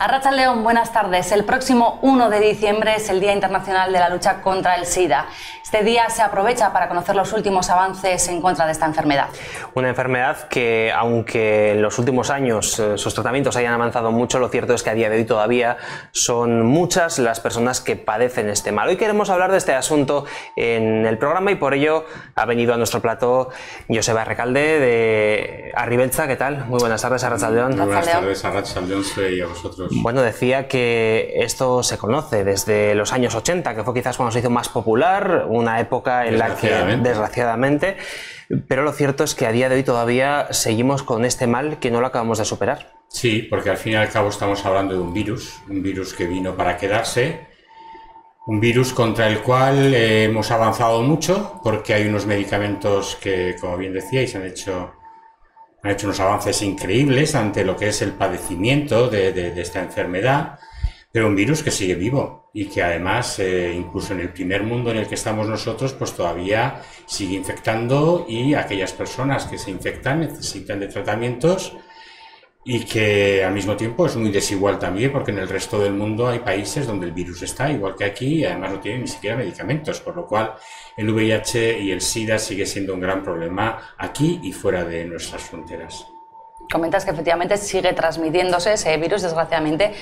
Arratsaldeon, buenas tardes. El próximo 1 de diciembre es el Día Internacional de la Lucha contra el SIDA. Este día se aprovecha para conocer los últimos avances en contra de esta enfermedad. Una enfermedad que, aunque en los últimos años sus tratamientos hayan avanzado mucho, lo cierto es que a día de hoy todavía son muchas las personas que padecen este mal. Hoy queremos hablar de este asunto en el programa y por ello ha venido a nuestro plató Joseba Recalde de Arribeltza. ¿Qué tal? Muy buenas tardes, Arratsaldeon. Muy buenas tardes, Arratsaldeon, y a vosotros. Bueno, decía que esto se conoce desde los años 80, que fue quizás cuando se hizo más popular, una época en la que, desgraciadamente, pero lo cierto es que a día de hoy todavía seguimos con este mal que no lo acabamos de superar. Sí, porque al fin y al cabo estamos hablando de un virus que vino para quedarse, un virus contra el cual hemos avanzado mucho, porque hay unos medicamentos que, como bien decíais, han hecho unos avances increíbles ante lo que es el padecimiento de esta enfermedad, pero un virus que sigue vivo y que además, incluso en el primer mundo en el que estamos nosotros, pues todavía sigue infectando, y aquellas personas que se infectan necesitan de tratamientos, y que al mismo tiempo es muy desigual también, porque en el resto del mundo hay países donde el virus está igual que aquí y además no tienen ni siquiera medicamentos, por lo cual el VIH y el SIDA sigue siendo un gran problema aquí y fuera de nuestras fronteras. Comentas que efectivamente sigue transmitiéndose ese virus, desgraciadamente.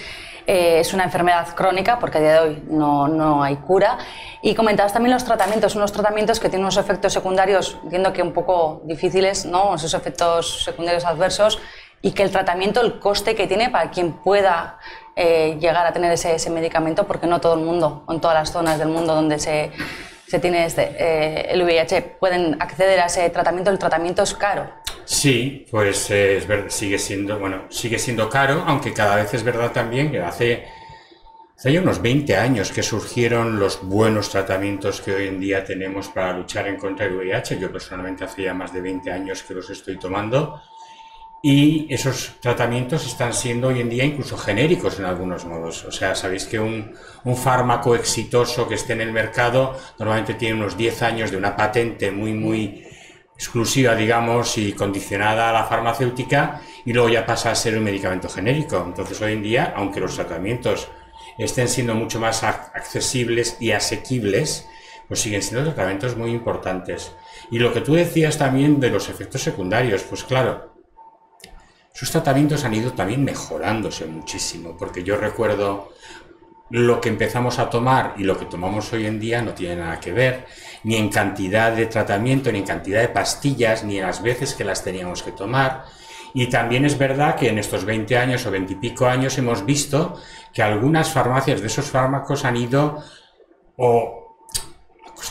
Es una enfermedad crónica porque a día de hoy no hay cura. Y comentabas también los tratamientos, unos tratamientos que tienen unos efectos secundarios, entiendo que un poco difíciles, ¿no? Esos efectos secundarios adversos, y que el tratamiento, el coste que tiene para quien pueda llegar a tener ese medicamento, porque no todo el mundo, en todas las zonas del mundo donde se tiene el VIH, pueden acceder a ese tratamiento. El tratamiento es caro. Sí, pues sigue siendo caro, aunque cada vez es verdad también que hace ya unos 20 años que surgieron los buenos tratamientos que hoy en día tenemos para luchar en contra del VIH. Yo personalmente hace ya más de 20 años que los estoy tomando, y esos tratamientos están siendo hoy en día incluso genéricos en algunos modos. O sea, sabéis que un fármaco exitoso que esté en el mercado normalmente tiene unos 10 años de una patente muy exclusiva, digamos, y condicionada a la farmacéutica, y luego ya pasa a ser un medicamento genérico. Entonces hoy en día, aunque los tratamientos estén siendo mucho más accesibles y asequibles, pues siguen siendo tratamientos muy importantes. Y lo que tú decías también de los efectos secundarios, pues claro, sus tratamientos han ido también mejorándose muchísimo, porque yo recuerdo lo que empezamos a tomar y lo que tomamos hoy en día no tiene nada que ver, ni en cantidad de tratamiento, ni en cantidad de pastillas, ni en las veces que las teníamos que tomar. Y también es verdad que en estos 20 años o 20 y pico años hemos visto que algunas farmacias de esos fármacos han ido, o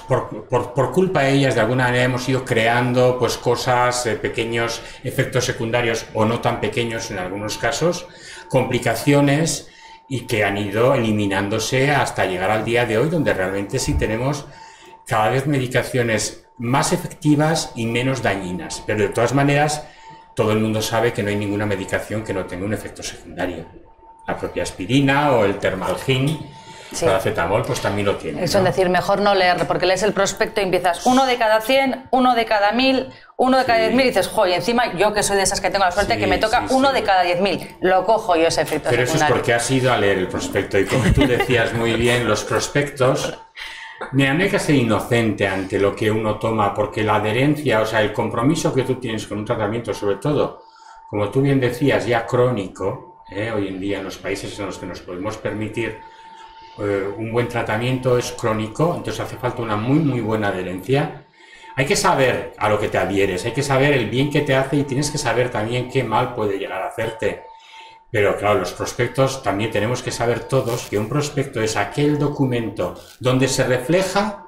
por culpa de ellas, de alguna manera hemos ido creando pues cosas, pequeños efectos secundarios o no tan pequeños en algunos casos, complicaciones, y que han ido eliminándose hasta llegar al día de hoy, donde realmente sí tenemos cada vez medicaciones más efectivas y menos dañinas. Pero de todas maneras, todo el mundo sabe que no hay ninguna medicación que no tenga un efecto secundario. La propia aspirina o el Termalgin, sí, paracetamol, pues también lo tiene. Eso, ¿no? Es decir, mejor no leer, porque lees el prospecto y empiezas 1 de cada 100, 1 de cada 1000, 1 de cada 10.000, y dices, joder, encima yo que soy de esas que tengo la suerte que me toca 1 de cada 10.000, lo cojo yo ese efecto secundario. Pero eso es porque has ido a leer el prospecto, y como tú decías muy bien, los prospectos, mira, no hay que ser inocente ante lo que uno toma, porque la adherencia, o sea, el compromiso que tú tienes con un tratamiento, sobre todo, como tú bien decías, ya crónico, hoy en día en los países en los que nos podemos permitir un buen tratamiento es crónico, entonces hace falta una muy buena adherencia. Hay que saber a lo que te adhieres, hay que saber el bien que te hace, y tienes que saber también qué mal puede llegar a hacerte. Pero claro, los prospectos también tenemos que saber todos que un prospecto es aquel documento donde se refleja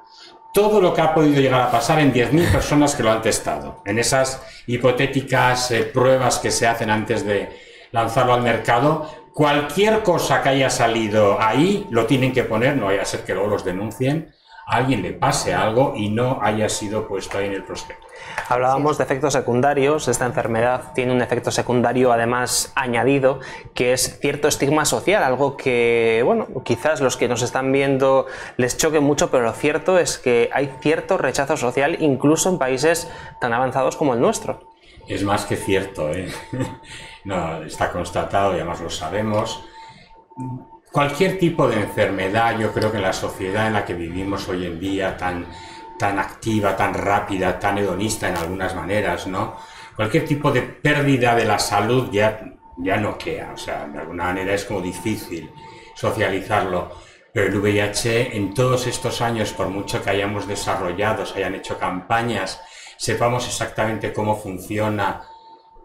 todo lo que ha podido llegar a pasar en 10.000 personas que lo han testado, en esas hipotéticas pruebas que se hacen antes de lanzarlo al mercado. Cualquier cosa que haya salido ahí lo tienen que poner, no vaya a ser que luego los denuncien, a alguien le pase algo y no haya sido puesto ahí en el prospecto. Hablábamos de efectos secundarios. Esta enfermedad tiene un efecto secundario además añadido, que es cierto estigma social, algo que, bueno, quizás los que nos están viendo les choque mucho, pero lo cierto es que hay cierto rechazo social incluso en países tan avanzados como el nuestro. Es más que cierto, No, está constatado y además lo sabemos. cualquier tipo de enfermedad, yo creo que en la sociedad en la que vivimos hoy en día, tan activa, tan rápida, tan hedonista en algunas maneras, ¿no? Cualquier tipo de pérdida de la salud ya no queda, o sea, de alguna manera es como difícil socializarlo. Pero el VIH en todos estos años, por mucho que hayamos desarrollado, se hayan hecho campañas, sepamos exactamente cómo funciona,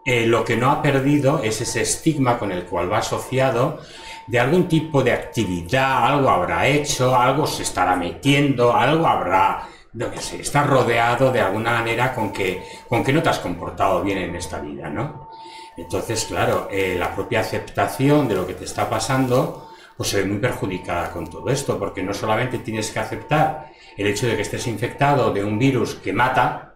lo que no ha perdido es ese estigma con el cual va asociado de algún tipo de actividad, algo habrá hecho, algo se estará metiendo, algo habrá, no que sé, está rodeado de alguna manera con que no te has comportado bien en esta vida, ¿no? Entonces, claro, la propia aceptación de lo que te está pasando pues se ve muy perjudicada con todo esto, porque no solamente tienes que aceptar el hecho de que estés infectado de un virus que mata,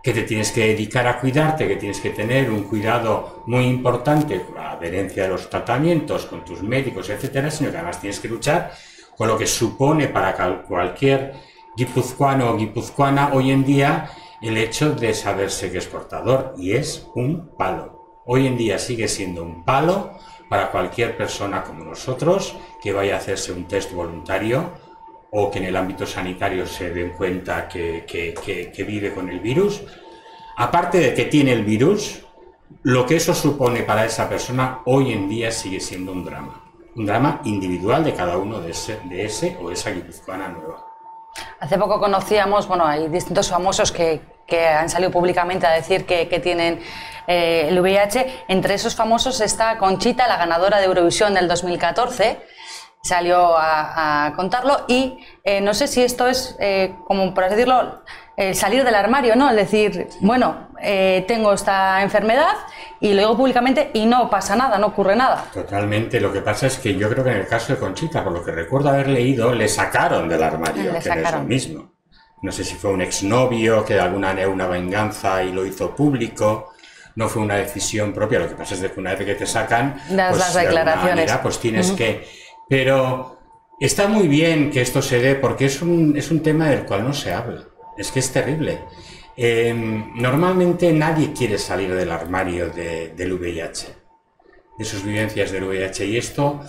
que te tienes que dedicar a cuidarte, que tienes que tener un cuidado muy importante con la adherencia de los tratamientos, con tus médicos, etcétera, sino que además tienes que luchar con lo que supone para cualquier guipuzcoano o guipuzcoana hoy en día el hecho de saberse que es portador, y es un palo. Hoy en día sigue siendo un palo para cualquier persona como nosotros que vaya a hacerse un test voluntario o que en el ámbito sanitario se den cuenta que vive con el virus. Aparte de que tiene el virus, lo que eso supone para esa persona hoy en día sigue siendo un drama individual de cada uno de ese o esa guipuzcoana nueva. Hace poco conocíamos, bueno, hay distintos famosos que han salido públicamente a decir que tienen el VIH. Entre esos famosos está Conchita, la ganadora de Eurovisión del 2014, salió a contarlo, y no sé si esto es, como por así decirlo, salir del armario, ¿no? Es decir, bueno, tengo esta enfermedad y lo digo públicamente y no pasa nada, no ocurre nada. Totalmente. Lo que pasa es que yo creo que en el caso de Conchita, por lo que recuerdo haber leído, le sacaron del armario, que no es lo mismo. No sé si fue un exnovio que de alguna manera una venganza y lo hizo público. No fue una decisión propia. Lo que pasa es que una vez que te sacan, las declaraciones, de alguna manera, pues tienes que... Pero está muy bien que esto se dé porque es un tema del cual no se habla. Es que es terrible. Normalmente nadie quiere salir del armario del VIH, de sus vivencias del VIH, y esto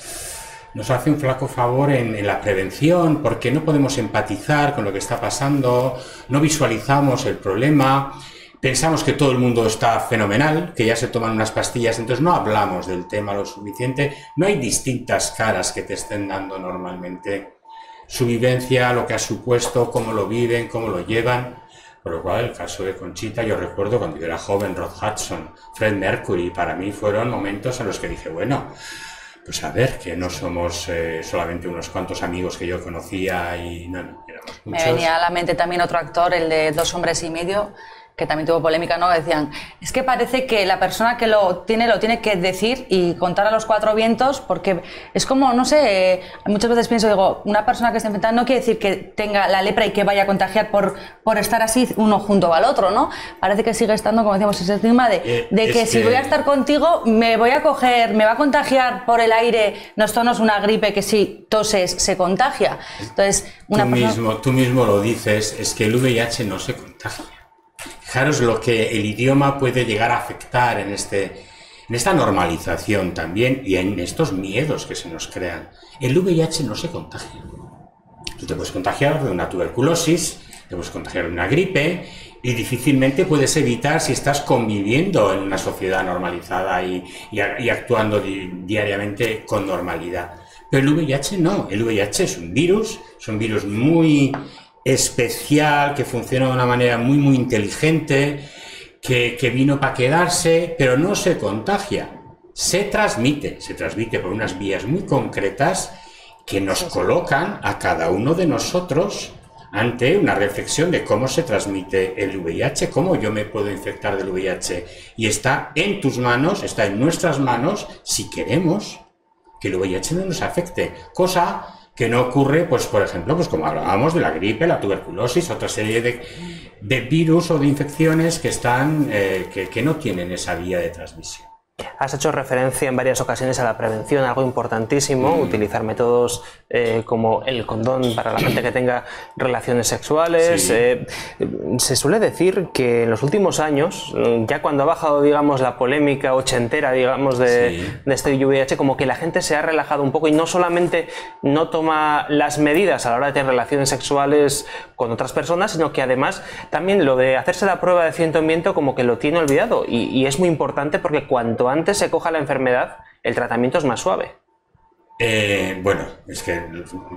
nos hace un flaco favor en la prevención, porque no podemos empatizar con lo que está pasando, no visualizamos el problema, pensamos que todo el mundo está fenomenal, que ya se toman unas pastillas, entonces no hablamos del tema lo suficiente, no hay distintas caras que te estén dando normalmente su vivencia, lo que ha supuesto, cómo lo viven, cómo lo llevan. Por lo cual, el caso de Conchita, yo recuerdo cuando yo era joven, Rod Hudson, Fred Mercury, para mí fueron momentos en los que dije, bueno, pues a ver, que no somos solamente unos cuantos amigos que yo conocía y no, éramos muchos. Me venía a la mente también otro actor, el de 2 hombres y medio, que también tuvo polémica, ¿no? Decían, es que parece que la persona que lo tiene que decir y contar a los 4 vientos, porque es como, no sé, muchas veces pienso, digo, una persona que está infectada no quiere decir que tenga la lepra y que vaya a contagiar por estar así uno junto al otro, ¿no? Parece que sigue estando, como decíamos, ese estigma de que si voy a estar contigo me voy a coger, me va a contagiar por el aire. No, esto no es una gripe que si toses se contagia. Entonces, tú mismo lo dices, es que el VIH no se contagia. Fijaros lo que el idioma puede llegar a afectar en esta normalización también y en estos miedos que se nos crean. El VIH no se contagia. Tú te puedes contagiar de una tuberculosis, te puedes contagiar de una gripe y difícilmente puedes evitar si estás conviviendo en una sociedad normalizada y actuando diariamente con normalidad. Pero el VIH no. El VIH es un virus muy especial, que funciona de una manera muy inteligente, que vino para quedarse, pero no se contagia. Se transmite por unas vías muy concretas que nos colocan a cada uno de nosotros ante una reflexión de cómo se transmite el VIH, cómo yo me puedo infectar del VIH. Y está en tus manos, está en nuestras manos, si queremos que el VIH no nos afecte. Cosa que no ocurre, pues por ejemplo, pues como hablábamos de la gripe, la tuberculosis, otra serie de virus o de infecciones que están que no tienen esa vía de transmisión. Has hecho referencia en varias ocasiones a la prevención, algo importantísimo, utilizar métodos como el condón para la gente que tenga relaciones sexuales. Sí. Se suele decir que en los últimos años, ya cuando ha bajado, digamos, la polémica ochentera, digamos, de este VIH, como que la gente se ha relajado un poco y no solamente no toma las medidas a la hora de tener relaciones sexuales con otras personas, sino que además también lo de hacerse la prueba de ciento en viento como que lo tiene olvidado y es muy importante porque cuanto antes se coja la enfermedad, el tratamiento es más suave. Bueno, es que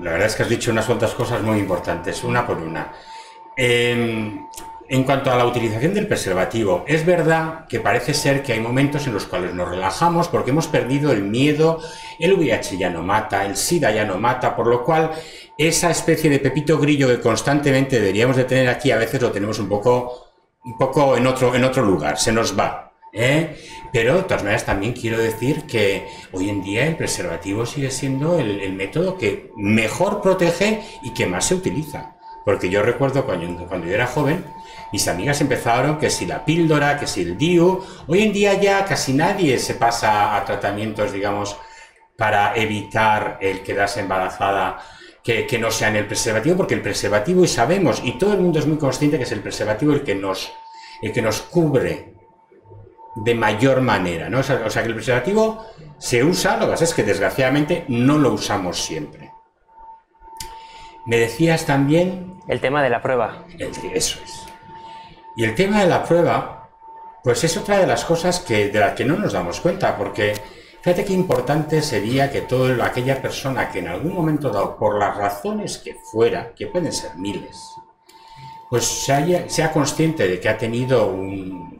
la verdad es que has dicho unas cuantas cosas muy importantes, una por una. En cuanto a la utilización del preservativo, es verdad que parece ser que hay momentos en los cuales nos relajamos porque hemos perdido el miedo, el VIH ya no mata, el SIDA ya no mata, por lo cual esa especie de pepito grillo que constantemente deberíamos de tener aquí, a veces lo tenemos un poco en otro lugar, se nos va. Pero de todas maneras también quiero decir que hoy en día el preservativo sigue siendo el método que mejor protege y que más se utiliza. Porque yo recuerdo cuando yo era joven, mis amigas empezaron que si la píldora, que si el DIU. Hoy en día ya casi nadie se pasa a tratamientos, digamos, para evitar el quedarse embarazada que no sea en el preservativo, porque el preservativo, y sabemos, y todo el mundo es muy consciente que es el preservativo el que nos cubre de mayor manera, ¿no? O sea, que el preservativo se usa, lo que pasa es que desgraciadamente no lo usamos siempre. Me decías también... El tema de la prueba. Eso es. Y el tema de la prueba, pues es otra de las cosas de las que no nos damos cuenta, porque fíjate qué importante sería que toda aquella persona que en algún momento dado, por las razones que fuera, que pueden ser miles, pues sea consciente de que ha tenido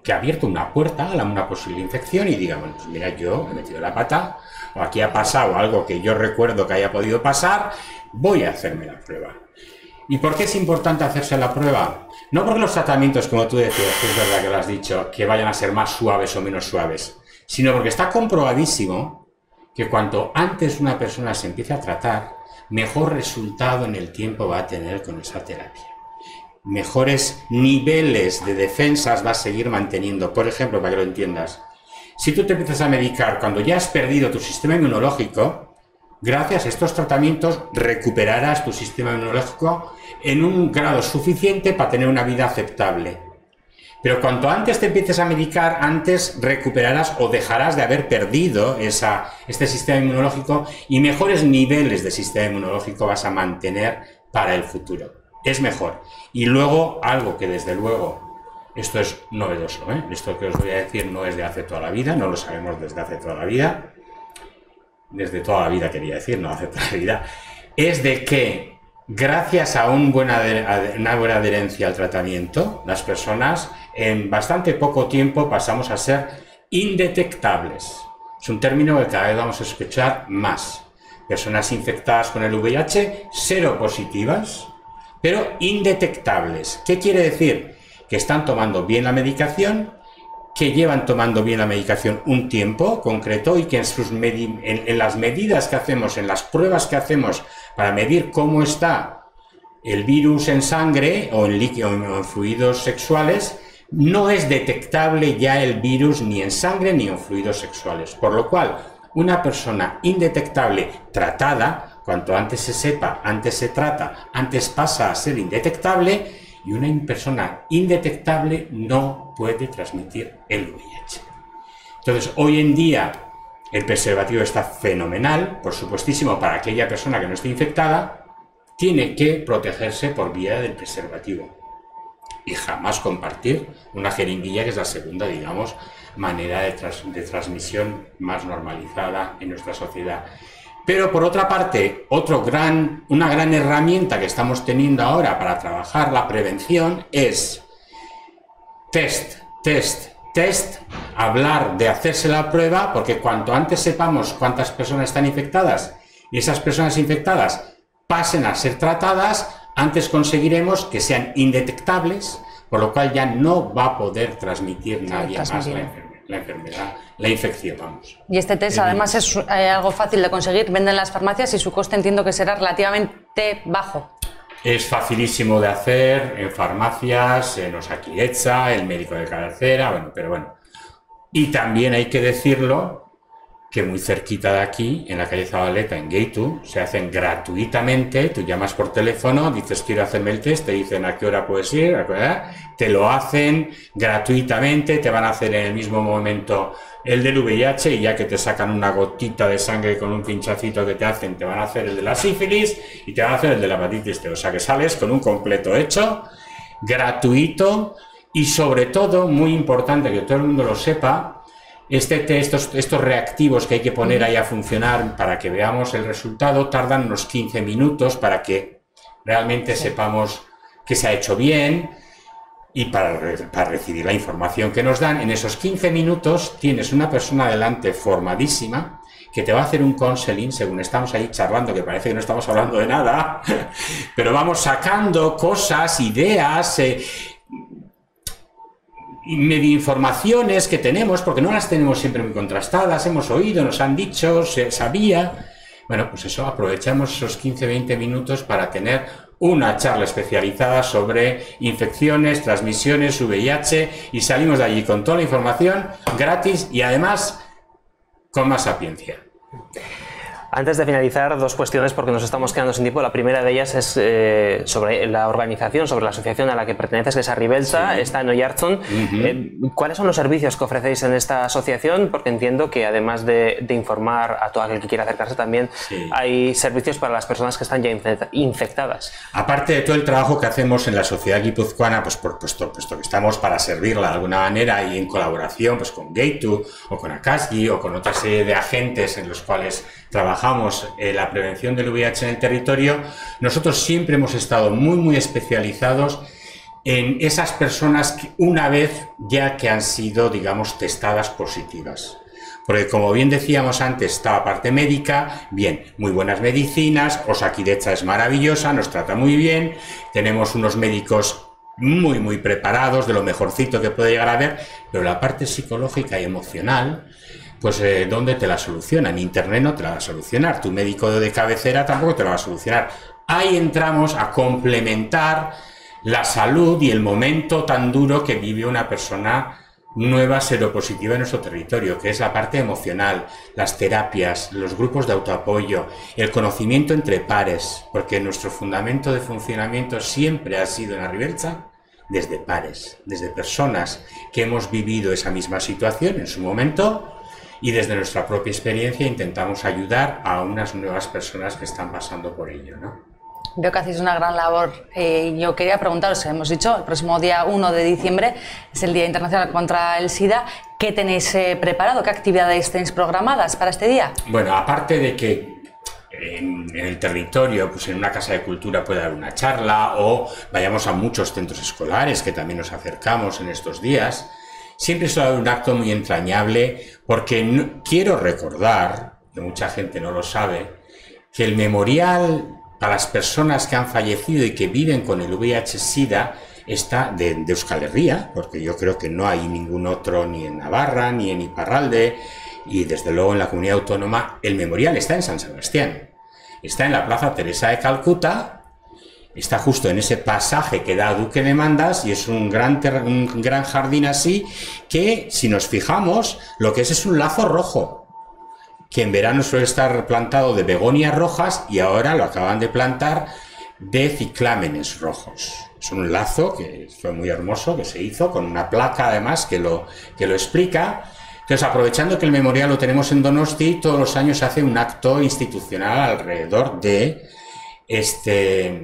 que ha abierto una puerta a una posible infección y diga, bueno, pues mira, yo he metido la pata, o aquí ha pasado algo que yo recuerdo que haya podido pasar, voy a hacerme la prueba. ¿Y por qué es importante hacerse la prueba? No porque los tratamientos, como tú decías, que es verdad que lo has dicho, que vayan a ser más suaves o menos suaves, sino porque está comprobadísimo que cuanto antes una persona se empiece a tratar, mejor resultado en el tiempo va a tener con esa terapia. Mejores niveles de defensas va a seguir manteniendo. Por ejemplo, para que lo entiendas, si tú te empiezas a medicar cuando ya has perdido tu sistema inmunológico, gracias a estos tratamientos recuperarás tu sistema inmunológico en un grado suficiente para tener una vida aceptable. Pero cuanto antes te empieces a medicar, antes recuperarás o dejarás de haber perdido este sistema inmunológico y mejores niveles de sistema inmunológico vas a mantener para el futuro. Es mejor. Y luego, algo que desde luego, esto es novedoso, esto que os voy a decir no es de hace toda la vida, no lo sabemos desde hace toda la vida, desde toda la vida quería decir, no hace toda la vida, es de que gracias a una buena adherencia al tratamiento, las personas en bastante poco tiempo pasamos a ser indetectables. Es un término que cada vez vamos a escuchar más. Personas infectadas con el VIH, seropositivas, pero indetectables. ¿Qué quiere decir? Que están tomando bien la medicación, que llevan tomando bien la medicación un tiempo concreto y que en las medidas que hacemos, en las pruebas que hacemos para medir cómo está el virus en sangre o en líquido o en fluidos sexuales, no es detectable ya el virus ni en sangre ni en fluidos sexuales. Por lo cual, una persona indetectable tratada, cuanto antes se sepa, antes se trata, antes pasa a ser indetectable, y una persona indetectable no puede transmitir el VIH. Entonces, hoy en día el preservativo está fenomenal, por supuestísimo, para aquella persona que no esté infectada, tiene que protegerse por vía del preservativo y jamás compartir una jeringuilla, que es la segunda, digamos, manera de transmisión más normalizada en nuestra sociedad. Pero por otra parte, una gran herramienta que estamos teniendo ahora para trabajar la prevención es test, hablar de hacerse la prueba, porque cuanto antes sepamos cuántas personas están infectadas y esas personas infectadas pasen a ser tratadas, antes conseguiremos que sean indetectables, por lo cual ya no va a poder transmitir nadie más la enfermedad, la infección, vamos. Y este test además es algo fácil de conseguir, venden en las farmacias y su coste entiendo que será relativamente bajo. Es facilísimo de hacer en farmacias, en Osakidetza, el médico de cabecera, pero bueno, Y también hay que decirlo que muy cerquita de aquí, en la calle Zabaleta, en Gaitu, se hacen gratuitamente. Tú llamas por teléfono, dices quiero hacerme el test, te dicen a qué hora puedes ir, a qué hora, te lo hacen gratuitamente, te van a hacer en el mismo momento el del VIH, y ya que te sacan una gotita de sangre con un pinchacito que te hacen, te van a hacer el de la sífilis y te van a hacer el de la hepatitis C. O sea que sales con un completo hecho, gratuito, y sobre todo, muy importante que todo el mundo lo sepa, estos reactivos que hay que poner ahí a funcionar para que veamos el resultado tardan unos 15 minutos para que realmente sepamos que se ha hecho bien, y para recibir la información que nos dan. En esos 15 minutos tienes una persona delante formadísima que te va a hacer un counseling según estamos ahí charlando, que parece que no estamos hablando de nada, pero vamos sacando cosas, ideas, medio informaciones que tenemos, porque no las tenemos siempre muy contrastadas, hemos oído, nos han dicho, se sabía. Bueno, pues eso, aprovechamos esos 15-20 minutos para tener una charla especializada sobre infecciones, transmisiones, VIH, y salimos de allí con toda la información gratis y además con más sapiencia. Antes de finalizar, dos cuestiones porque nos estamos quedando sin tiempo. La primera de ellas es sobre la organización, sobre la asociación a la que perteneces, que es Arribelsa, sí. Está en Oiartzun. ¿Cuáles son los servicios que ofrecéis en esta asociación? Porque entiendo que además de informar a todo aquel que quiera acercarse, también hay servicios para las personas que están ya infectadas. Aparte de todo el trabajo que hacemos en la sociedad guipuzcoana, pues puesto que estamos para servirla de alguna manera, y en colaboración pues con Gaitu o con Akasgi o con otra serie de agentes en los cuales trabajamos la prevención del VIH en el territorio, nosotros siempre hemos estado muy especializados en esas personas que una vez ya que han sido, digamos, testadas positivas. Porque como bien decíamos antes, está la parte médica, bien, muy buenas medicinas, Osakidetza es maravillosa, nos trata muy bien, tenemos unos médicos muy preparados, de lo mejorcito que puede llegar a haber, pero la parte psicológica y emocional, pues ¿dónde te la solucionan? Internet no te la va a solucionar, tu médico de cabecera tampoco te la va a solucionar. Ahí entramos a complementar la salud y el momento tan duro que vive una persona nueva seropositiva en nuestro territorio, que es la parte emocional, las terapias, los grupos de autoapoyo, el conocimiento entre pares, porque nuestro fundamento de funcionamiento siempre ha sido en Arribelsa desde pares, desde personas que hemos vivido esa misma situación en su momento, y desde nuestra propia experiencia intentamos ayudar a unas nuevas personas que están pasando por ello, ¿no? Veo que hacéis una gran labor. Yo quería preguntaros, hemos dicho, el próximo día 1 de diciembre es el Día Internacional contra el SIDA. ¿Qué tenéis preparado? ¿Qué actividades tenéis programadas para este día? Bueno, aparte de que en el territorio, pues en una casa de cultura puede haber una charla, o vayamos a muchos centros escolares que también nos acercamos en estos días, siempre suele haber un acto muy entrañable, porque quiero recordar, que mucha gente no lo sabe, que el memorial para las personas que han fallecido y que viven con el VIH-Sida está de Euskal Herria, porque yo creo que no hay ningún otro ni en Navarra, ni en Iparralde, y desde luego en la comunidad autónoma. El memorial está en San Sebastián, está en la Plaza Teresa de Calcuta, está justo en ese pasaje que da a Duque de Mandas, y es un gran jardín así, que si nos fijamos, lo que es un lazo rojo, que en verano suele estar plantado de begonias rojas, y ahora lo acaban de plantar de ciclámenes rojos. Es un lazo que fue muy hermoso, que se hizo con una placa además que lo explica. Entonces, aprovechando que el memorial lo tenemos en Donosti, todos los años se hace un acto institucional alrededor de este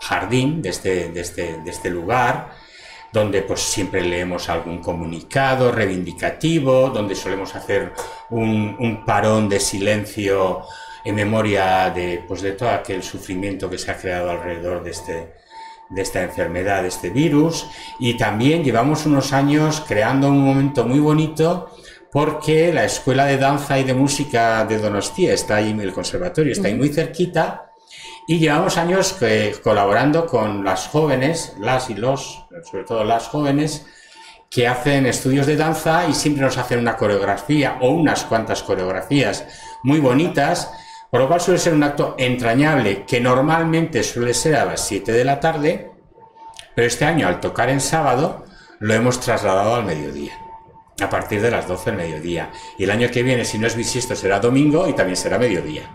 jardín, de este lugar, donde pues siempre leemos algún comunicado reivindicativo, donde solemos hacer un parón de silencio en memoria de todo aquel sufrimiento que se ha creado alrededor de esta enfermedad, de este virus. Y también llevamos unos años creando un momento muy bonito, porque la Escuela de Danza y de Música de Donostia está ahí, el conservatorio está ahí muy cerquita, y llevamos años colaborando con las jóvenes, sobre todo las jóvenes, que hacen estudios de danza, y siempre nos hacen una coreografía o unas cuantas coreografías muy bonitas, por lo cual suele ser un acto entrañable, que normalmente suele ser a las 7 de la tarde, pero este año, al tocar en sábado, lo hemos trasladado al mediodía. a partir de las 12 del mediodía. Y el año que viene, si no es bisiesto, será domingo y también será mediodía.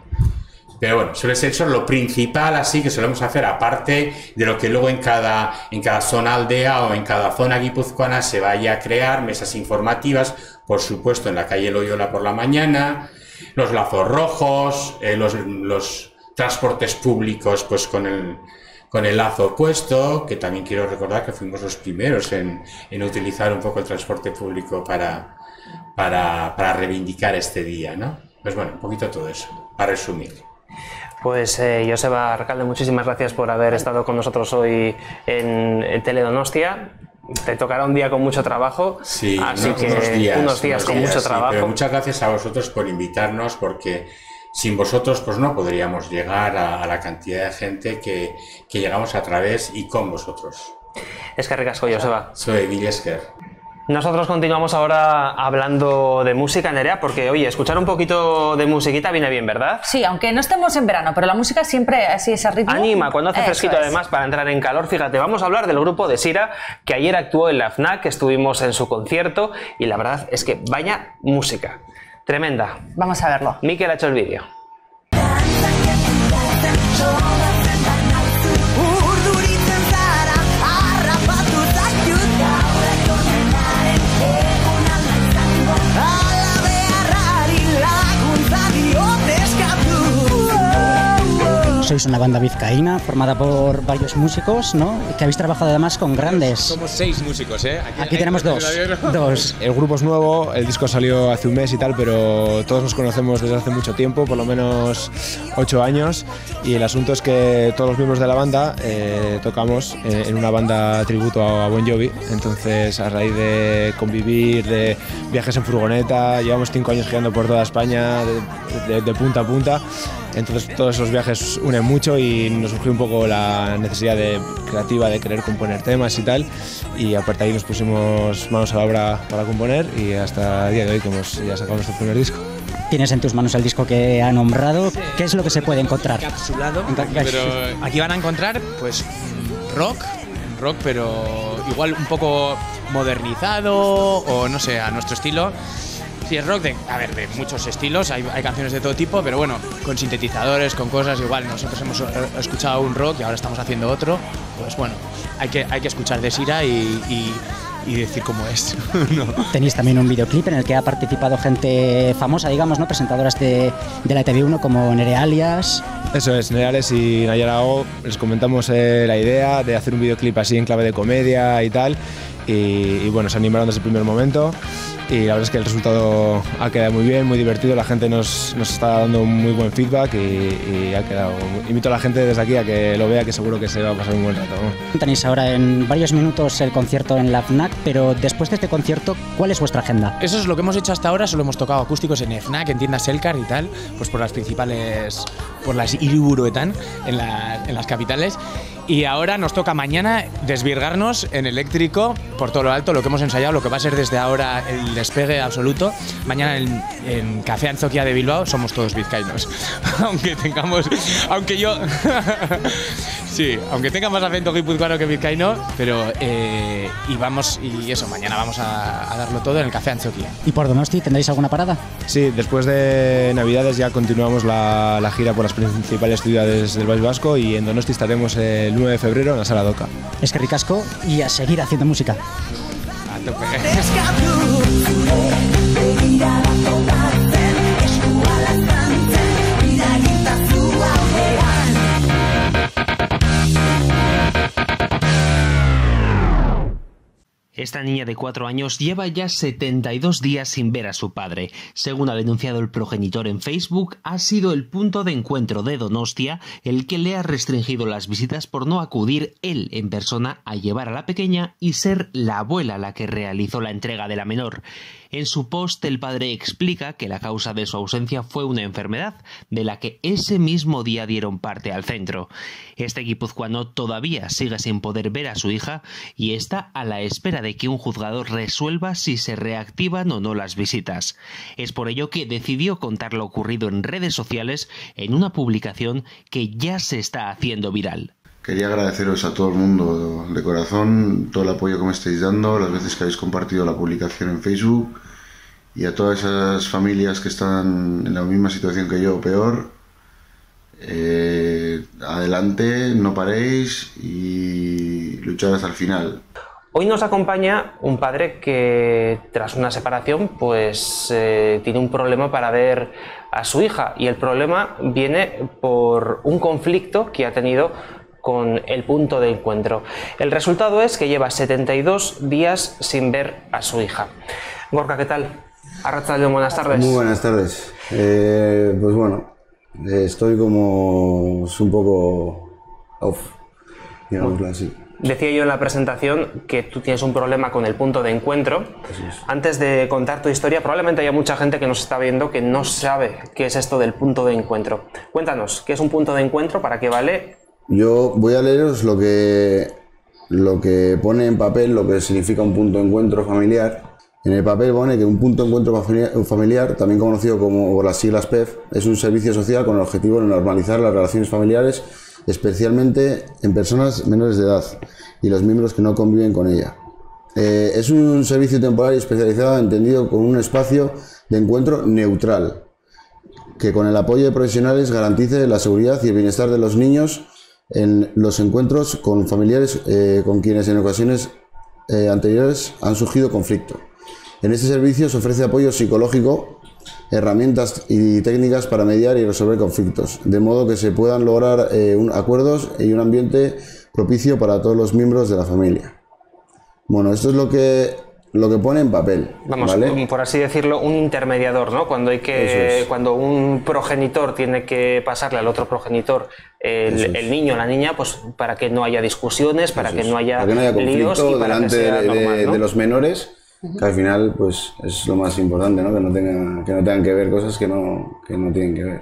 Pero bueno, suele ser eso lo principal así que solemos hacer, aparte de lo que luego en cada zona aldea o en cada zona guipuzcoana se vaya a crear, mesas informativas, por supuesto en la calle Loyola por la mañana, los lazos rojos, los transportes públicos pues con el lazo puesto, que también quiero recordar que fuimos los primeros en utilizar un poco el transporte público para reivindicar este día, ¿no? Pues bueno, un poquito todo eso, para resumir. Pues Joseba Arralde, muchísimas gracias por haber estado con nosotros hoy en Teledonostia. Te tocará un día con mucho trabajo, sí, así que unos días con mucho trabajo. Pero muchas gracias a vosotros por invitarnos, porque sin vosotros pues no podríamos llegar a la cantidad de gente que llegamos a través y con vosotros. Eskerrik asko, Joseba. Soy Mil esker. Nosotros continuamos ahora hablando de música, Nerea, porque, oye, escuchar un poquito de musiquita viene bien, ¿verdad? Sí, aunque no estemos en verano, pero la música siempre así, ese ritmo. Anima, cuando hace fresquito además para entrar en calor. Fíjate, vamos a hablar del grupo de Sira, que ayer actuó en la FNAC, estuvimos en su concierto y la verdad es que vaya música. Tremenda. Vamos a verlo. Mikel ha hecho el vídeo. Sois una banda vizcaína formada por varios músicos, ¿no? Que habéis trabajado además con grandes. Somos 6 músicos, ¿eh? Aquí tenemos dos. El grupo es nuevo, el disco salió hace un mes y tal, pero todos nos conocemos desde hace mucho tiempo, por lo menos 8 años. Y el asunto es que todos los miembros de la banda tocamos en una banda tributo a Bon Jovi. Entonces, a raíz de convivir, de viajes en furgoneta, llevamos 5 años girando por toda España, de punta a punta. Entonces todos esos viajes unen mucho y nos surgió un poco la necesidad creativa de querer componer temas y tal, y aparte de ahí nos pusimos manos a la obra para componer y hasta el día de hoy que ya sacamos nuestro primer disco. Tienes en tus manos el disco que ha nombrado. ¿Qué es lo que se puede encontrar? Encapsulado, pero aquí van a encontrar pues rock, pero igual un poco modernizado o no sé, a nuestro estilo. Sí, es rock de muchos estilos, hay canciones de todo tipo, pero bueno, con sintetizadores, con cosas, igual nosotros hemos escuchado un rock y ahora estamos haciendo otro, pues bueno, hay que escuchar de Sira y decir cómo es. No. Tenéis también un videoclip en el que ha participado gente famosa, digamos, ¿no? Presentadoras de la TV1 como Nerea Alias. Eso es, Nerea Alias y Nayara O, les comentamos la idea de hacer un videoclip así en clave de comedia y tal, y bueno, se animaron desde el primer momento. Y la verdad es que el resultado ha quedado muy bien, muy divertido, la gente nos está dando un muy buen feedback y ha quedado... Invito a la gente desde aquí a que lo vea, que seguro que se va a pasar un buen rato, ¿no? Tenéis ahora en varios minutos el concierto en la FNAC, pero después de este concierto, ¿cuál es vuestra agenda? Eso es lo que hemos hecho hasta ahora, solo hemos tocado acústicos en FNAC, en tiendas Elkar y tal, pues por las principales, por las Hiriburuetan, en las capitales. Y ahora nos toca mañana desvirgarnos en eléctrico por todo lo alto, lo que hemos ensayado, lo que va a ser desde ahora el despegue absoluto. Mañana en Café Antzoquia de Bilbao somos todos vizcaínos. aunque yo tenga más acento guipuzcoano que vizcaíno, pero mañana vamos a darlo todo en el Café Antzoquia. ¿Y por Donosti tendréis alguna parada? Sí, después de Navidades ya continuamos la gira por las principales ciudades del País Vasco y en Donosti estaremos el 9 de febrero en la Sala Doca. Eskerrik asko y a seguir haciendo música. A tope. Esta niña de 4 años lleva ya 72 días sin ver a su padre. Según ha denunciado el progenitor en Facebook, ha sido el punto de encuentro de Donostia el que le ha restringido las visitas por no acudir él en persona a llevar a la pequeña y ser la abuela la que realizó la entrega de la menor. En su post, el padre explica que la causa de su ausencia fue una enfermedad de la que ese mismo día dieron parte al centro. Este guipuzcoano todavía sigue sin poder ver a su hija y está a la espera de que un juzgado resuelva si se reactivan o no las visitas. Es por ello que decidió contar lo ocurrido en redes sociales en una publicación que ya se está haciendo viral. Quería agradeceros a todo el mundo de corazón todo el apoyo que me estáis dando, las veces que habéis compartido la publicación en Facebook, y a todas esas familias que están en la misma situación que yo o peor. Adelante, no paréis y luchad hasta el final. Hoy nos acompaña un padre que tras una separación pues tiene un problema para ver a su hija, y el problema viene por un conflicto que ha tenido con el punto de encuentro. El resultado es que lleva 72 días sin ver a su hija. Gorka, ¿qué tal? Arratsaldeon, buenas tardes. Muy buenas tardes. Pues bueno, estoy como un poco off, digámoslo así. Decía yo en la presentación que tú tienes un problema con el punto de encuentro. Antes de contar tu historia, probablemente haya mucha gente que nos está viendo que no sabe qué es esto del punto de encuentro. Cuéntanos, ¿qué es un punto de encuentro? ¿Para qué vale? Yo voy a leeros lo que pone en papel, lo que significa un punto de encuentro familiar. En el papel pone que un punto de encuentro familiar, también conocido como por las siglas PEF, es un servicio social con el objetivo de normalizar las relaciones familiares, especialmente en personas menores de edad y los miembros que no conviven con ella. Es un servicio temporal y especializado entendido como un espacio de encuentro neutral, que con el apoyo de profesionales garantice la seguridad y el bienestar de los niños en los encuentros con familiares con quienes en ocasiones anteriores han surgido conflicto. En este servicio se ofrece apoyo psicológico, herramientas y técnicas para mediar y resolver conflictos, de modo que se puedan lograr acuerdos y un ambiente propicio para todos los miembros de la familia. Bueno, esto es lo que pone en papel. Vamos, ¿vale? Por así decirlo, un intermediador, ¿no? Cuando un progenitor tiene que pasarle al otro progenitor el niño o la niña, pues para que no haya discusiones, para que no haya líos y para que sea normal, ¿no? de los menores. Que al final pues es lo más importante, ¿no? Que no tengan que ver cosas que no tienen que ver.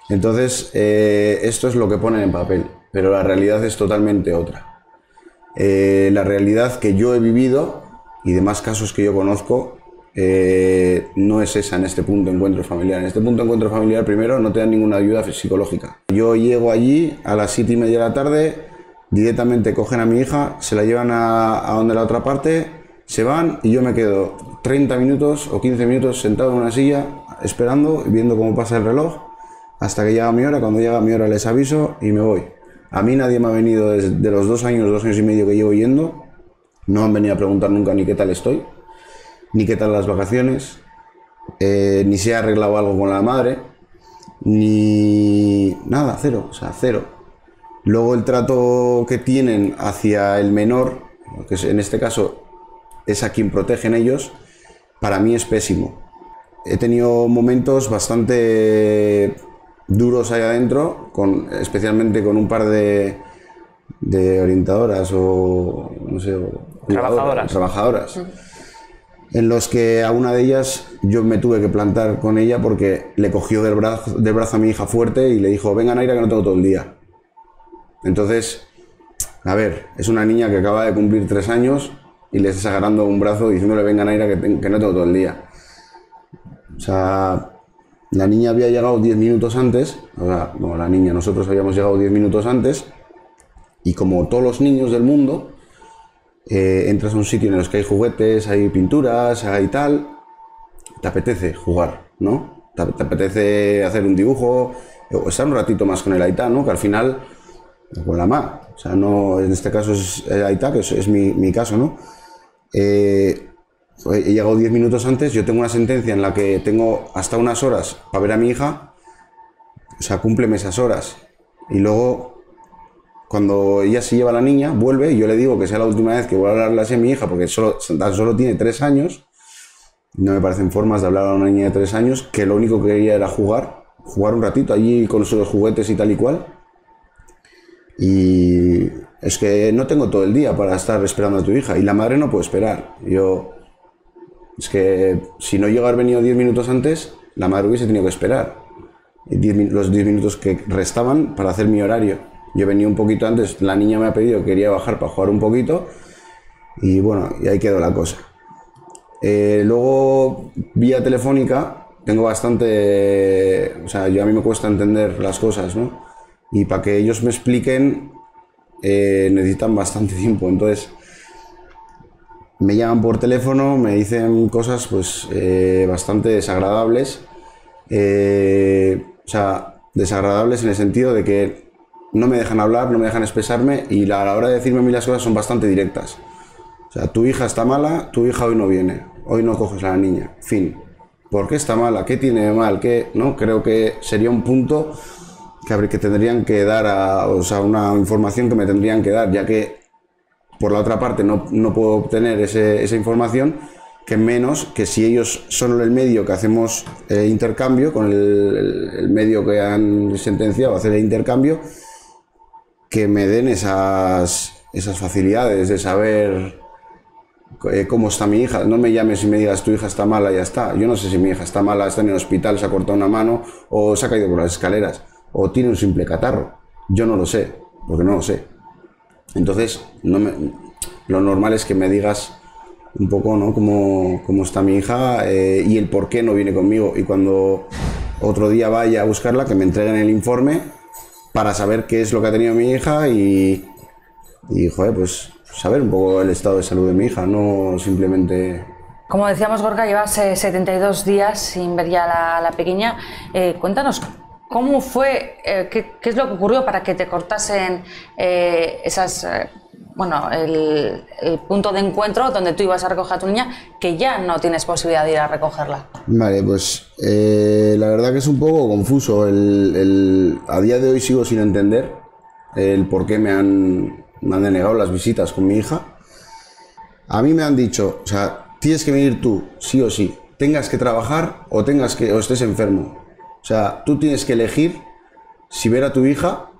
Entonces esto es lo que ponen en papel, pero la realidad es totalmente otra. La realidad que yo he vivido y demás casos que yo conozco no es esa en este punto de encuentro familiar. En este punto de encuentro familiar, primero, no te dan ninguna ayuda psicológica. Yo llego allí a las 7:30 de la tarde, directamente cogen a mi hija, se la llevan a donde la otra parte, se van y yo me quedo 30 minutos o 15 minutos sentado en una silla esperando, viendo cómo pasa el reloj hasta que llega mi hora. Cuando llega mi hora les aviso y me voy. A mí nadie me ha venido desde los 2 años y medio que llevo yendo, no han venido a preguntar nunca ni qué tal estoy, ni qué tal las vacaciones, ni si he arreglado algo con la madre, ni nada, cero, o sea, cero. Luego el trato que tienen hacia el menor, que en este caso es a quien protegen ellos, para mí es pésimo. He tenido momentos bastante duros ahí adentro, especialmente con un par de orientadoras o no sé, trabajadoras, en los que a una de ellas yo me tuve que plantar con ella porque le cogió del brazo a mi hija fuerte y le dijo: venga, Naira, que no tengo todo el día. Entonces, a ver, es una niña que acaba de cumplir 3 años y le estás agarrando un brazo diciéndole: venga, Naira, que no tengo todo el día. O sea, la niña había llegado 10 minutos antes, o sea, no, la niña, nosotros habíamos llegado 10 minutos antes, y como todos los niños del mundo, entras a un sitio en el que hay juguetes, hay pinturas, hay tal, te apetece jugar, ¿no? Te apetece hacer un dibujo, o estar un ratito más con el Aitá, ¿no? Que al final, con la Ma, o sea, no, en este caso es el Aitá, que es mi caso, ¿no? He llegado 10 minutos antes, yo tengo una sentencia en la que tengo hasta unas horas para ver a mi hija, o sea, cúmpleme esas horas. Y luego, cuando ella se lleva a la niña, vuelve y yo le digo que sea la última vez que voy a hablarle así a mi hija, porque tan solo tiene 3 años. No me parecen formas de hablar a una niña de 3 años, que lo único que quería era jugar un ratito allí con los juguetes y tal y cual. Y es que no tengo todo el día para estar esperando a tu hija, y la madre no puede esperar. Es que si no llego a haber venido 10 minutos antes, la madre hubiese tenido que esperar los 10 minutos que restaban para hacer mi horario. Yo venía un poquito antes, la niña me ha pedido que quería bajar para jugar un poquito, y bueno, y ahí quedó la cosa. Luego, vía telefónica, tengo bastante... O sea, a mí me cuesta entender las cosas, ¿no? Y para que ellos me expliquen, necesitan bastante tiempo. Entonces, me llaman por teléfono, me dicen cosas pues bastante desagradables. O sea, desagradables en el sentido de que no me dejan hablar, no me dejan expresarme y a la hora de decirme a mí las cosas son bastante directas. O sea, tu hija está mala, tu hija hoy no viene, hoy no coges a la niña, fin. ¿Por qué está mala? ¿Qué tiene de mal? ¿Qué? ¿No? Creo que sería un punto que tendrían que dar, o sea, una información que me tendrían que dar, ya que por la otra parte no puedo obtener esa información, que menos que si ellos son el medio que hacemos intercambio, con el medio que han sentenciado a hacer el intercambio, que me den esas facilidades de saber cómo está mi hija. No me llames y me digas tu hija está mala y ya está. Yo no sé si mi hija está mala, está en el hospital, se ha cortado una mano o se ha caído por las escaleras o tiene un simple catarro. Yo no lo sé, porque no lo sé. Entonces, lo normal es que me digas un poco, ¿no?, cómo está mi hija y el por qué no viene conmigo. Y cuando otro día vaya a buscarla, que me entreguen el informe para saber qué es lo que ha tenido mi hija y joder, pues saber un poco el estado de salud de mi hija, no simplemente... Como decíamos, Gorka, llevas 72 días sin ver ya a la pequeña. Cuéntanos, ¿cómo fue, qué es lo que ocurrió para que te cortasen el punto de encuentro donde tú ibas a recoger a tu niña, que ya no tienes posibilidad de ir a recogerla? Vale, pues la verdad que es un poco confuso. A día de hoy sigo sin entender el por qué me han denegado las visitas con mi hija. A mí me han dicho, o sea, tienes que venir tú, sí o sí, tengas que trabajar o estés enfermo. O sea, tú tienes que elegir si ver a tu hija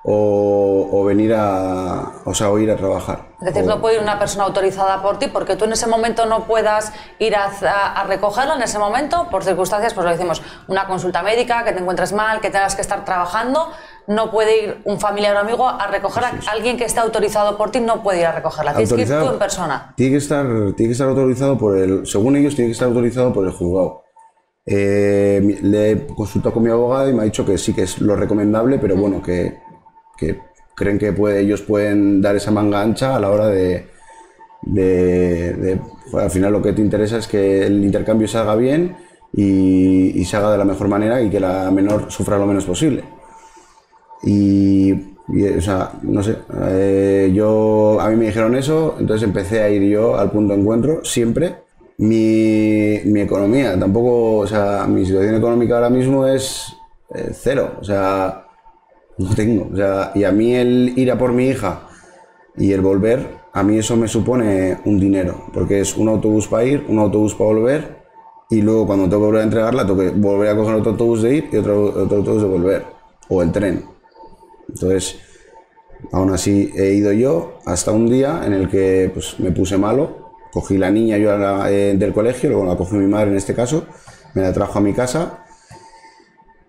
o venir o ir a trabajar. Es decir, no puede ir una persona autorizada por ti porque tú en ese momento no puedas ir a recogerlo en ese momento, por circunstancias, pues lo decimos, una consulta médica, que te encuentres mal, que tengas que estar trabajando, no puede ir un familiar o amigo a recoger a alguien que esté autorizado por ti, no puede ir a recogerla, tienes que ir tú en persona. Tiene que estar autorizado según ellos, tiene que estar autorizado por el juzgado. Le he consultado con mi abogada y me ha dicho que sí, que es lo recomendable, pero bueno, que creen que ellos pueden dar esa manga ancha a la hora de al final lo que te interesa es que el intercambio se haga bien y se haga de la mejor manera y que la menor sufra lo menos posible. O sea, no sé, a mí me dijeron eso, entonces empecé a ir yo al punto de encuentro siempre. Mi economía tampoco, o sea, mi situación económica ahora mismo es cero, o sea, no tengo, o sea, y a mí el ir a por mi hija y el volver, a mí eso me supone un dinero, porque es un autobús para ir, un autobús para volver, y luego cuando tengo que volver a entregarla, tengo que volver a coger otro autobús de ir y otro autobús de volver, o el tren. Entonces, aún así he ido yo hasta un día en el que pues, me puse malo, cogí la niña yo del colegio, luego la cogió mi madre en este caso, me la trajo a mi casa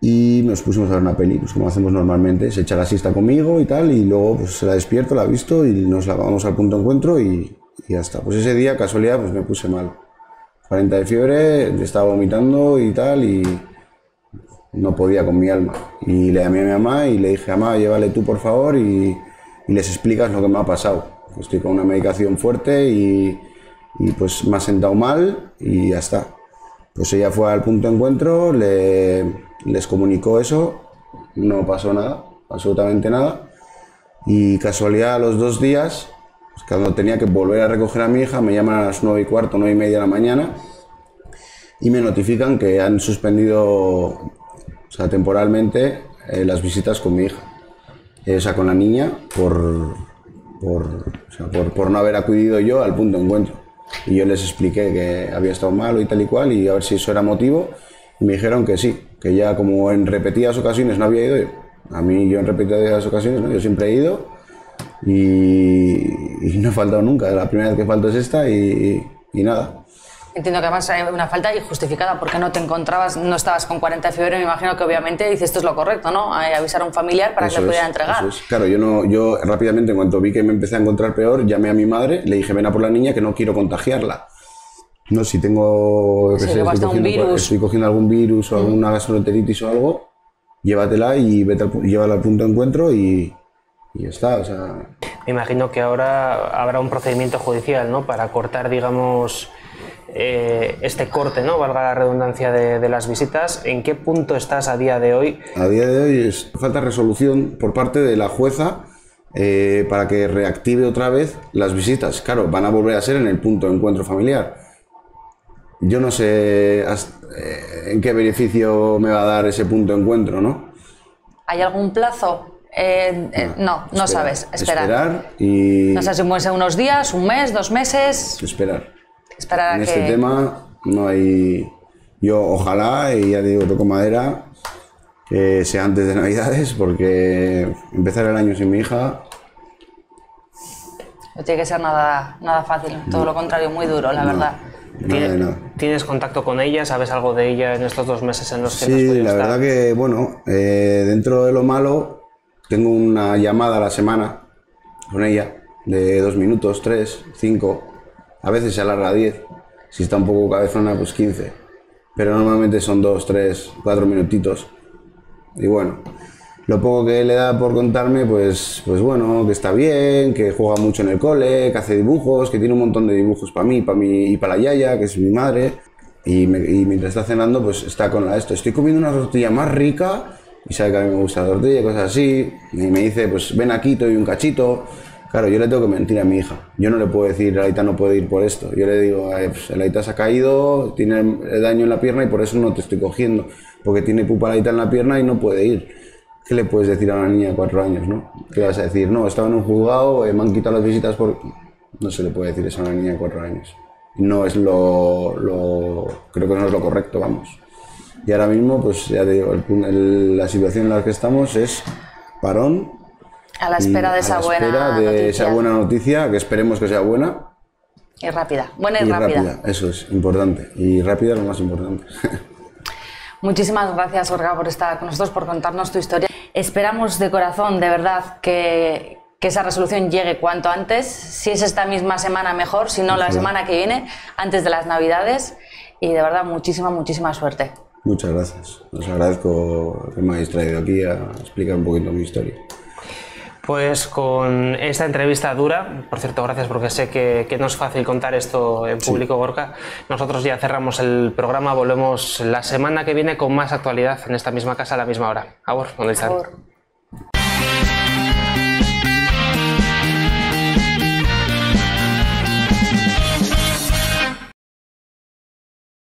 y nos pusimos a ver una peli, pues como hacemos normalmente, se echa la siesta conmigo y tal, y luego pues se la despierto, la visto y nos la vamos al punto de encuentro y ya está. Pues ese día, casualidad, pues me puse mal. 40 de fiebre, estaba vomitando y tal, y no podía con mi alma. Y le llamé a mi mamá y le dije, mamá, llévale tú por favor y les explicas lo que me ha pasado. Estoy con una medicación fuerte y pues me ha sentado mal y ya está. Pues ella fue al punto de encuentro, les comunicó eso, no pasó nada, absolutamente nada. Y casualidad, a los 2 días, pues cuando tenía que volver a recoger a mi hija, me llaman a las 9:15, 9:30 de la mañana y me notifican que han suspendido, o sea, temporalmente las visitas con mi hija, o sea, con la niña, por no haber acudido yo al punto de encuentro. Y yo les expliqué que había estado malo y tal y cual, y a ver si eso era motivo, y me dijeron que sí, que ya como en repetidas ocasiones no había ido. A mí yo en repetidas ocasiones, ¿no? Yo siempre he ido y no he faltado nunca, la primera vez que falto es esta y nada. Entiendo que además hay una falta injustificada porque no te encontrabas, no estabas con 40 de fiebre, me imagino que obviamente dices esto es lo correcto, ¿no? Avisar a un familiar para que le pudiera entregar. Eso es. Claro, yo rápidamente, en cuanto vi que me empecé a encontrar peor, llamé a mi madre, le dije, ven a por la niña que no quiero contagiarla. No, si tengo, estoy cogiendo algún virus o alguna gastroenteritis o algo, llévatela y llévala al punto de encuentro y ya está, o sea... Me imagino que ahora habrá un procedimiento judicial, ¿no?, para cortar, digamos, este corte, ¿no?, valga la redundancia, de las visitas. ¿En qué punto estás a día de hoy? A día de hoy falta resolución por parte de la jueza para que reactive otra vez las visitas. Claro, van a volver a ser en el punto de encuentro familiar. Yo no sé en qué beneficio me va a dar ese punto de encuentro, ¿no? ¿Hay algún plazo? No sabes. Esperar y... No sé si puede ser unos días, un mes, 2 meses. Esperar. Esperar a en que... este tema no hay... Yo ojalá, y ya digo, toco madera, que sea antes de Navidades, porque empezar el año sin mi hija... No tiene que ser nada fácil, todo lo contrario, muy duro, la verdad. ¿Tienes contacto con ella? ¿Sabes algo de ella en estos 2 meses en los que no has podido Sí, la estar? verdad que, bueno, dentro de lo malo, tengo una llamada a la semana con ella, de 2 minutos, 3, 5, a veces se alarga a 10, si está un poco cabezona, pues 15, pero normalmente son 2, 3, 4 minutitos. Y bueno, lo poco que le da por contarme, pues bueno, que está bien, que juega mucho en el cole, que hace dibujos, que tiene un montón de dibujos para mí y para la Yaya, que es mi madre. Y mientras está cenando, pues está con esto. Estoy comiendo una tortilla más rica, y sabe que a mí me gusta la tortilla y cosas así. Y me dice, pues ven aquí, te doy un cachito. Claro, yo le tengo que mentir a mi hija. Yo no le puedo decir, Elaita no puede ir por esto. Yo le digo, pues Elaita se ha caído, tiene daño en la pierna y por eso no te estoy cogiendo. Porque tiene pupa Elaita en la pierna y no puede ir. ¿Qué le puedes decir a una niña de 4 años, no? ¿Qué vas a decir? No, estaba en un juzgado, me han quitado las visitas por... No se le puede decir eso a una niña de 4 años. No es creo que no es lo correcto, vamos. Y ahora mismo, pues ya te digo, la situación en la que estamos es parón. A la espera de esa buena noticia. Esa buena noticia, que esperemos que sea buena. Y rápida. Buena y rápida. Eso es importante. Y rápida es lo más importante. Muchísimas gracias, Gorka, por estar con nosotros, por contarnos tu historia. Esperamos de corazón, de verdad, que esa resolución llegue cuanto antes. Si es esta misma semana, mejor. Si no, la semana que viene, antes de las Navidades. Y de verdad, muchísima suerte. Muchas gracias. Os agradezco que me hayáis traído aquí a explicar un poquito mi historia. Pues con esta entrevista dura, por cierto, gracias porque sé que no es fácil contar esto en público, sí. Gorka. Nosotros ya cerramos el programa, volvemos la semana que viene con más actualidad en esta misma casa a la misma hora. Agur, ¿dónde están?